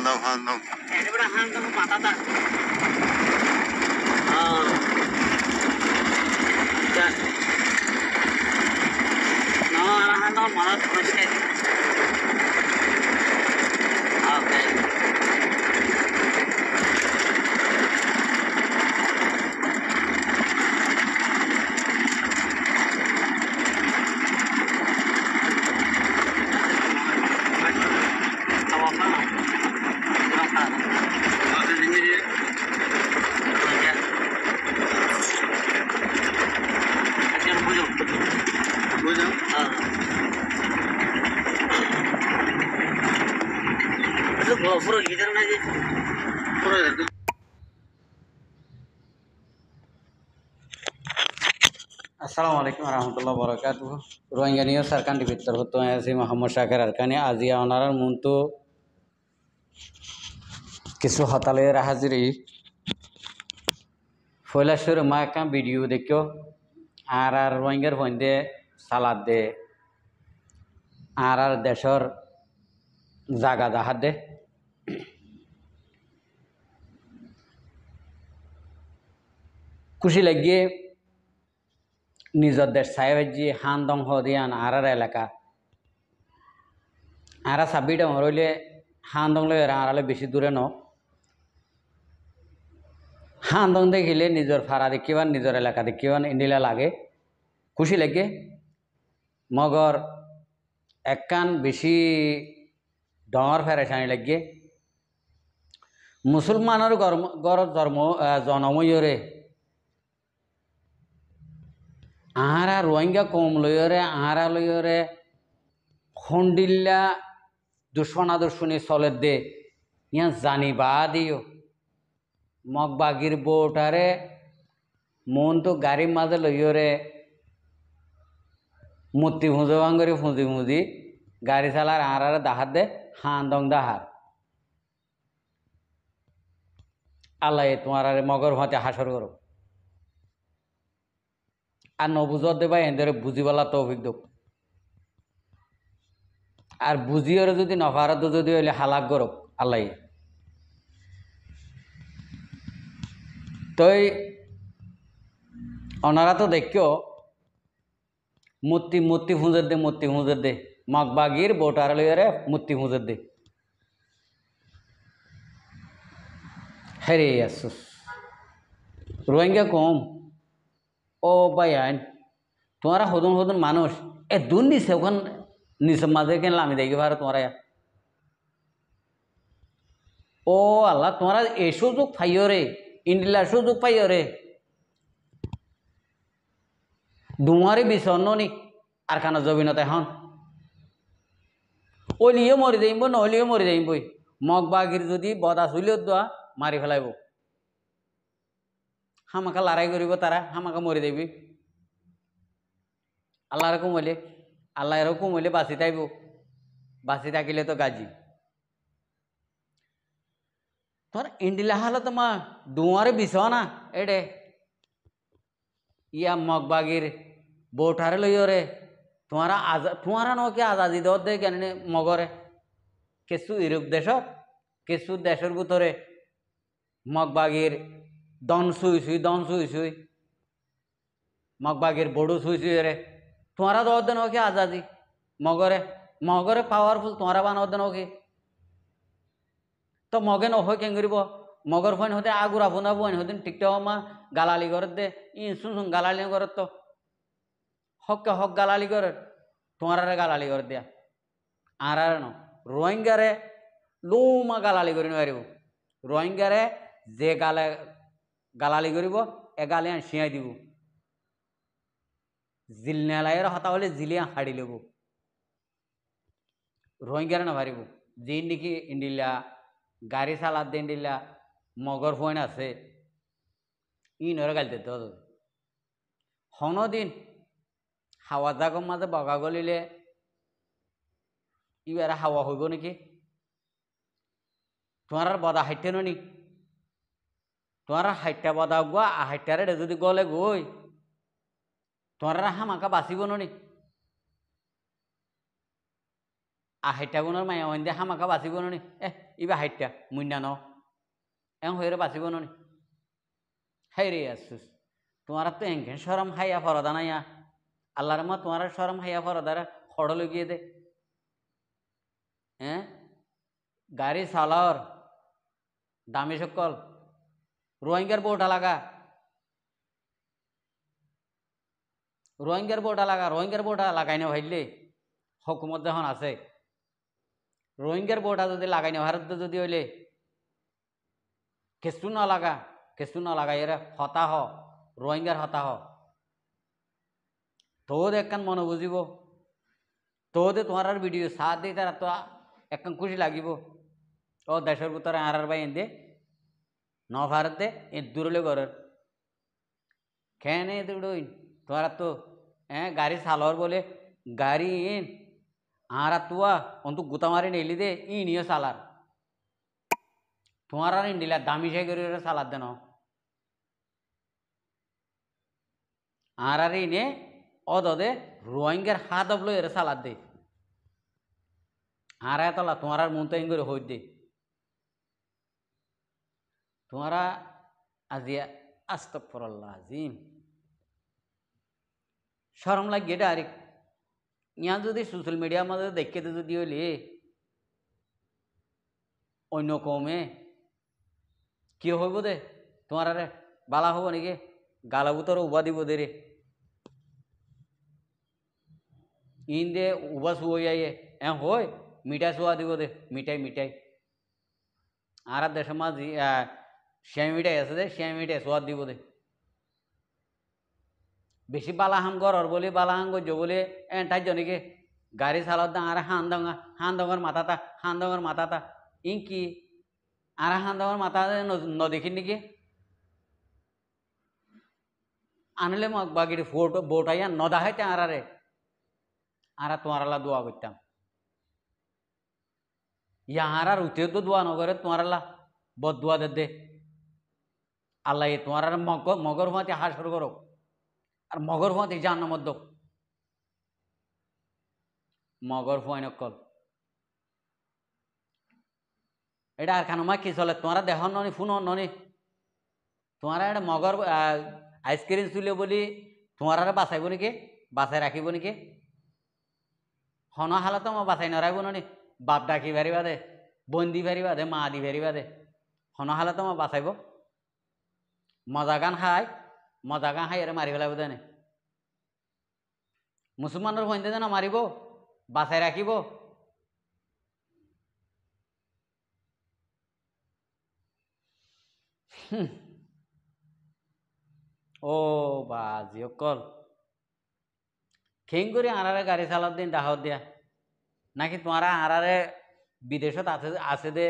handam. Ini beda handam mata tak. Ya. Nah, handam mana terus ke? Oke. Pura gitar lagi. Pura itu. Assalamualaikum warahmatullahi wabarakatuh. Ruangganiyo sarkan di Bittar Hutu Asi Muhammad Syakir Arkani Azia onarar muntu কিছু হতালে হাজিরি ফয়লা শুরু মা একটা video দেখিও আর রোহিঙ্গার ফন্দে সালাদ দে আর দেশর জাগা দাহাত দে খুশি লাগিয়ে নিজের দেশ সাহেবজি হান দং হদিয়ান আর এলাকা আর সাবিটা মরইলে হান দং লই আড়ালে বেশি দূরে ন হান দং দেখিলে নিজের ফাড়া দেখিবান নিজের এলাকা দেখিবান ইন্দিলা লাগে খুশি লাগে মগর একখান বেশি ডর ফেরেশানি লাগে মুসলমানের গড় ধর্ম জনময়রে আহারা রোহিঙ্গা কম লইরে আহারা লইরে খন্ডিল্লা দুশ্মনা দুশ্মনী চলে দে ইয়া জানিবা দিও মগবাগির বোটারে মন তো গাড়ির মাঝে লইরে মূর্তি ফুঁজে ভাঙ্গরি ফুঁজি ফুঁজি গাড়ি চালার আহারে দাহাত দে হান দং দাহার আল্লাহ তোমার মগর ভাতে হাসর করো আর নবুজত দেবা এদের বুঝিবালা তৌফিক দোক আর বুঝিওরে যদি নফারত যদি হইলে হালাক করক আল্লাহ তই ওনারা তো দেখিও মূর্তি ফুঁজের দে মগবাগির বোটার লইয়ারে মূর্তি ফুঁজের দে হেরে আসুস রোহিঙ্গা কম ও ভাই আইন তোমারা হদুন মানুষ এ দুন নিছে ওখান নিচে মাঝে কেন লামি দেখি ভার তোমারা ও আল্লাহ তোমারা এই সুযোগ পাইও রে ইন্ডিলার সুযোগ পাইও রে ডুমারে বিষণ্ণ নি আর খানা জবিনতা এখন ওলিও মরি যাইব নহলিও মরি যাইবই মগবাগির যদি বদা চুলিও দোয়া মারি ফেলাইব হামাকা লড়াই করিব তারা হামাকা মরি যাইবি আল্লাহর কমলে আল্লাহর কমলে বাঁচি থাকব বাঁচি থাকিলে তো গাজি তোর ইন্ডিলা হালে তোমার ডুয়ারে বিষয় না এডে ইয়া মগবাগির বোটারে লইরে তোমারা নকে আজাদি দর দে কেন মগরে কিছু ইউরোপ দেশ কিছু দেশের ভিতরে মগবাগির দন সুই মগবাগির বড়ু সুই রে তোমারা দর দেন ওকে আজাদি মগরে পাওয়ারফুল তোমারা বানাও দেন ওকে তো মগে নহয় কেন করিব মগর ফোন হতে আগুরা ফোন বইন হদিন টিকটক মা গালালি করে দে শুন গালালি করে তো হককে হক গালালি করে তোমারে গালালি করে দিয়া আর ন রোহিঙ্গারে লুমা গালালি করি নোৱাৰিব রোহিঙ্গারে যে গালালি করিব এ গালি শিয়াই দিব জিল নেলাইয়ের হতা হলে জিলিয়া হাড়ি লব রোহিঙ্গারে নাভারিব যে নাকি ইন্ডিলা গাড়ি চালাত দিয়ে ইন্ডিলা মগর ফোন আছে ইনরে গালিতে তো হনদিন হাওয়া জাগর মাঝে বগা গলিলে ইবারে হাওয়া হইব নাকি তোমার বদা হাইটে নি তোমার হাইটটা বদা গুয়া হাইটারে যদি গলে গই তোমার হামাকা বাঁচিব নি হাইটা গুণর মায়া হইন্দে হামাকা বাঁচিব নি ইবা হাইটা মুন্ডা ন হয়ে বাঁচিব নি হাই রে আসুস তোমার তো এনখেন সরম হাইয়া ফরদা নাইয়া আল্লাহর মা তোমার সরম হাইয়া ফরদার খড় লুকিয়ে দে গাড়ি চালাওর দামি সকল রোহিঙ্গার বোর্ডা লাগা রোহিঙ্গার বোর্ডা লাগাই না ভাইলে হকুমত যখন আছে রোহিঙ্গার বোর্ডা যদি লাগাই না ভারত যদি হইলে কেঁচু না লাগাই এরা হতাহ রোহিঙ্গার হতাহ তোদ একখান মনে বুঝিব তোদে তোমার ভিডিও সাথ দিয়ে তারা তো একখান খুশি লাগিব ও দেশের ভিতরে আর ভাই এনে ন ভারতে এ দূরলে ঘরের খেয়ে দুড়ই তোমার তো গাড়ি চালর বলে গাড়ি আর তুয়া অন্তু গুতা মারি নেলি দে নিয়ে চালার তোমার আর ইন্ডিলা দামি সাই করে চালার দেন আর ইনে অদে রোহিঙ্গার হাত অবলো এর চালার দে আর এতলা তোমার আর মন তো করে হই দে তোমারা আজিয়া আস্তগফিরুল্লাহ আজিম শরম লাগে ডাইরেক্ট ইয়া যদি সোশ্যাল মিডিয়ার মধ্যে দেখে যদি হইলে অন্য কমে কি হইব দে তোমার আরে বালা হব নাকি গালাবু তোর উবা দিব দে রে ইন দে উবা শুয়ে যাইয়ে হয় মিঠাই শুয়া দিব দে মিঠাই আর দেশের মাঝ শ্যাম মিঠাই আছে দে শ্যাম মিঠাই সোয়াদ দিব দে বেশি বালাহাম গরর বলে বালাহাম গজ্জ বলে তাই জনকে গাড়ি চালাত দা আর হান্দঙর মাথাটা ইন কি আর হান্দঙর মাথা নদেখিন নাকি আনলে বাগির ফোটো বোটাইয়া নদাহাইতে আরে আর তোমার আল্লাহ দোয়া করতাম ইয়ার আর উঠে তো দোয়া নগরে তোমার আল্লাহ বদ দোয়া দে আল্লাহ তোমার আর মগর ভাঁতে হাসর করো আর মগর ভাঁতে জান মধ্য মগর ফুয়াই নকল এটা আর খানো মা কি চলে তোমার দেহ ননি ফোন ননি তোমার এটা মগর আইসক্রিম চুলে বলি তোমার আর বাঁচাইব নাকি বাঁচাই রাখিব নাকি হন হালত মই বাঁচাই নরাইব ননি বাপ ডাকি পারিবা দে বন্দি পারিবা দে মা দি পারিবা দে হন হালত মই বাঁচাইব মজা গান খাই এর মারি পেলাইব দেনে মুসলমানের বন্ধে যেন মারিব বাঁচাই রাখিব ও বাজি অকল খেং করে আনারে গাড়ি চালাত দিন ডাহত দিয়া নাকি তোমারা আনারে বিদেশত আছে দে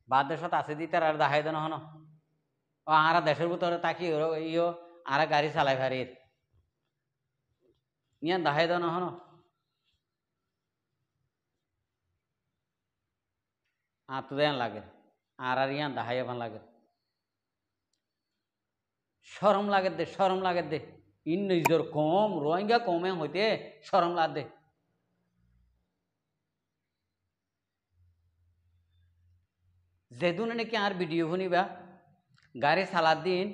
বা দেশত আছে দি তার আর দেখাই দেন হন ও আরা দেশের ভিতরে তাকি ইও আরা গাড়ি চালাই ফারির ইয়ান দেখাই দেন হন আর তো দেন লাগে আর ইয়ান দেখাই এখন লাগে শরম লাগে দে ইন নিজের কম রোহিঙ্গা কমে হইতে শরম লাগ দে যেদিন নাকি আর ভিডিও শুনিবা গাড়ি চালার দিন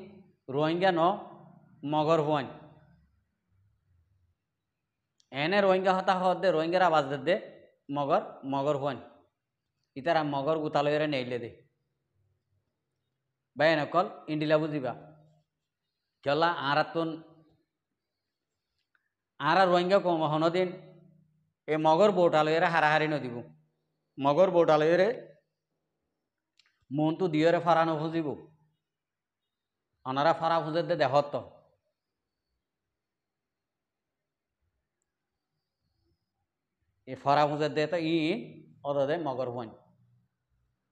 রোহিঙ্গা ন মগর হুয়ান এনে রোহিঙ্গা হতা হত দে রোহিঙ্গার আওয়াজ দে মগর হুয়ান ইতারা মগর গুতালয়রে নেইলে দে বাই নকল ইন্ডিলা বুঝিবা চলা আর রোহিঙ্গা কম হনদিন এ মগর বোটালয়রে হারাহারি নদিব মগর বোটালয়রে মনটো দিয়রে ফারা নখুঁজিব অনারা ফারা খুঁজে দে দেহত এ ফারা খুঁজে দে তো অদে মগর হুয়ান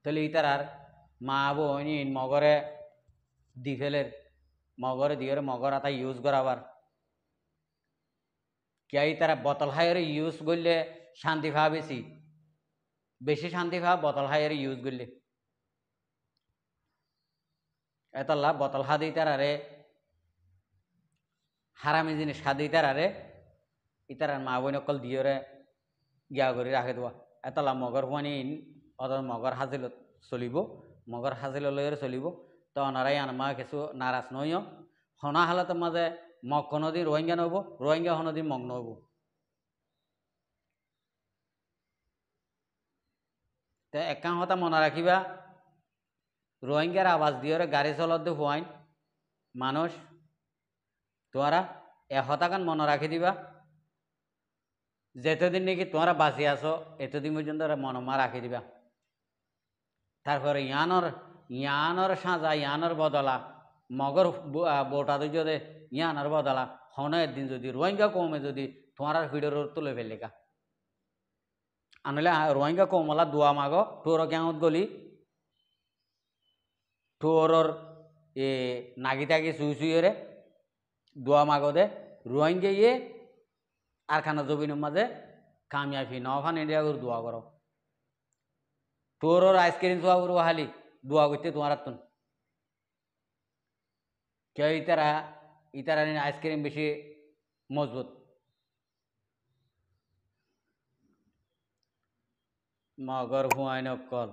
তাহলে ইতার আর মা বোন মগরে দি ফেলের মগরে দিয়ে মগর আতা ইউজ করাবার কে তারা বোতল হাইয়ের ইউজ করলে শান্তি পাওয়া বেশি শান্তি পাওয়া বোতল হাইয়ের ইউজ করলে এতলা বোতল হা দিই তারারে হারামি জিনিস হা দিই তারারে ইতার মা বোন অকল দিয়ে গিয়া করে রাখে দেওয়া এতলা মগর পানি অত মগর হাজিল চলিব মগর হাজিল লইরে চলিব তো অনারাই আনমা কিছু নারাজ নইও হনা হালতের মাঝে মগ কোনোদিন রোহিঙ্গা নব রোহিঙ্গা কোনোদিন মগ নব তো একাং হতা মনে রাখিবা রোহিঙ্গার আওয়াজ দিয়ে গাড়ি চলত হুয়াইন মানুষ তোমরা হতাকান মনে রাখি দিবা যেতদিন নাকি তোমরা বাঁচি আছো এতদিন পর্যন্ত মনমা রাখি দিবা তারপরে ইয়ানর সাজা ইয়ানর বদলা মগর বোটা যদি ইয়ানর বদলা হন একদিন যদি রোহিঙ্গা কমে যদি তোমার ভিডিওর তুলে ফেলিকা আনলে রোহিঙ্গা কমলা দোয়া মাগ তোর কেমত গলি তোরর এ নাগি তাগি চুই চুইরে দোয়া মাগ দে রোহিঙ্গা ইয়ে আর খানা জবিনের মাঝে কামিয়াফি নফান ইন্ডিয়া করে দোয়া করো তোর আইসক্রিম দোয়া করবো হালি দোয়া করতে তোমার তুন কেউ ইতারা আইসক্রিম বেশি মজবুত মগর হুয়াইন কল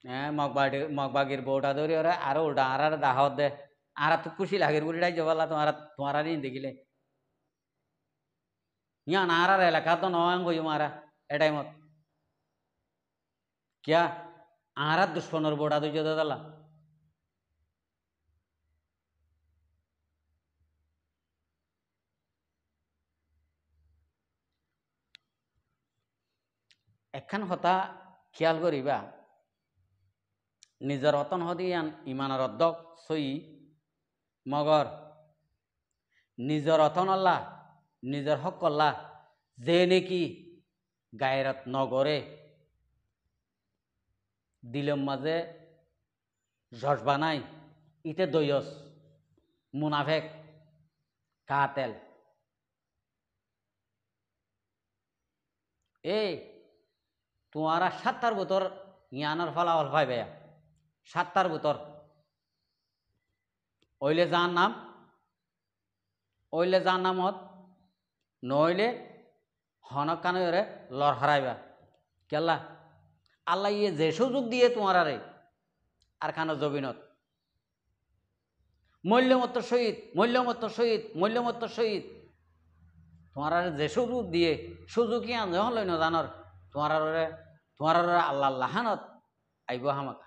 হ্যাঁ মগবাগির বউটা ধরি ওরা আরো উল্টা আর দাহত দে আর তো খুশি লাগের বুড়িটাই জবালা তোমার দেখিলে ইয়ান আর এলাকা তো নয় হই মারা এ টাইমত क्या आरा दुश्मनर बोड़ा तो जदा दला एखान हता ख्याल करिबा निजर रतन हदियान इमानर अद्दक सई मगर निजर रतन अल्लाह निजर हक अल्लाह जे नेकी गायरत नगरे दिलम माजे जज्बा नाई इते दयस मुनाफेक कातेल ए तुम्हारा ৭০ বছর ইয়ানোর ফলাফল পাইবে ৭০ বছর ওইলে যার নামত নইলে হনক কানরে লর হারাইবা কেলা আল্লাহ ইয়ে যে সুযোগ দিয়ে তোমার আর খানো জবিনত মূল্যমত্ত শহীদ তোমার যে সুযোগ দিয়ে সুযোগ কি আন যখন লইন জানর তোমার আল্লাহ লাহানত আইব হামাকা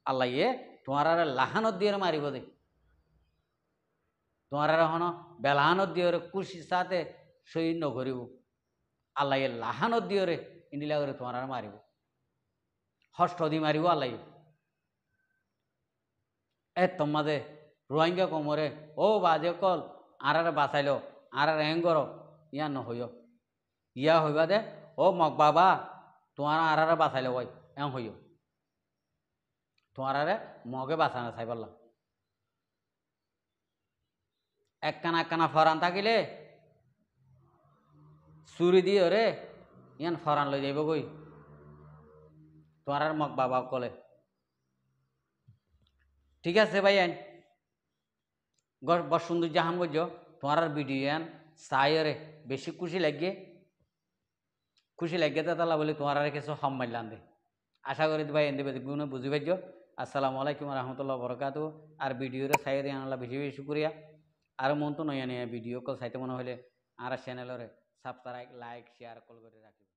আল্লাহ ইয়ে তোমার লাহানত দিয়ে মারিব দে তোমার হন বেলাহানত দিয়ে খুশি সাথে শহীদ নকরিব আল্লাহ ইয়ে লাহানত দিয়ে ইন্দিলা করে তোমার মারিব হষ্ট দি মারিব আল্লাহ এ তোমাদে রোহিঙ্গা কোমরে ও বাজে কল আর বাঁচাইল আর হেঙ্গর ইয়া নহইয় ইয়া হইবা দে ও মগ বাবা তোমার আর বাঁচাইল ওই এম হইয় তোমার মগে বাঁচানো চাই বললাম একখানা ফরান থাকিলে চুরি দিয়ে রে ইয়ান ফরান লই যাইব কই তোমার মগ বাবা কলে ঠিক আছে ভাই আইন বস সুন্দর জাহান গজ তোমার ভিডিও আন চাইরে বেশি খুশি লাগে তালা বলে তোমার কিছু সম্মাইলান দে আশা করি ভাই এন দেবে গুণে বুঝি পাইছ আসসালামু আলাইকুম রহমতুল্লাহ বরকাত আর ভিডিওরে চাইরে আনলা বেশি বেশি শুক্রিয়া আর মন তো নয় ভিডিও কল চাইতে মনে হলে আর চ্যানেলরে সাবস্ক্রাইব লাইক শেয়ার কল করে রাখিব।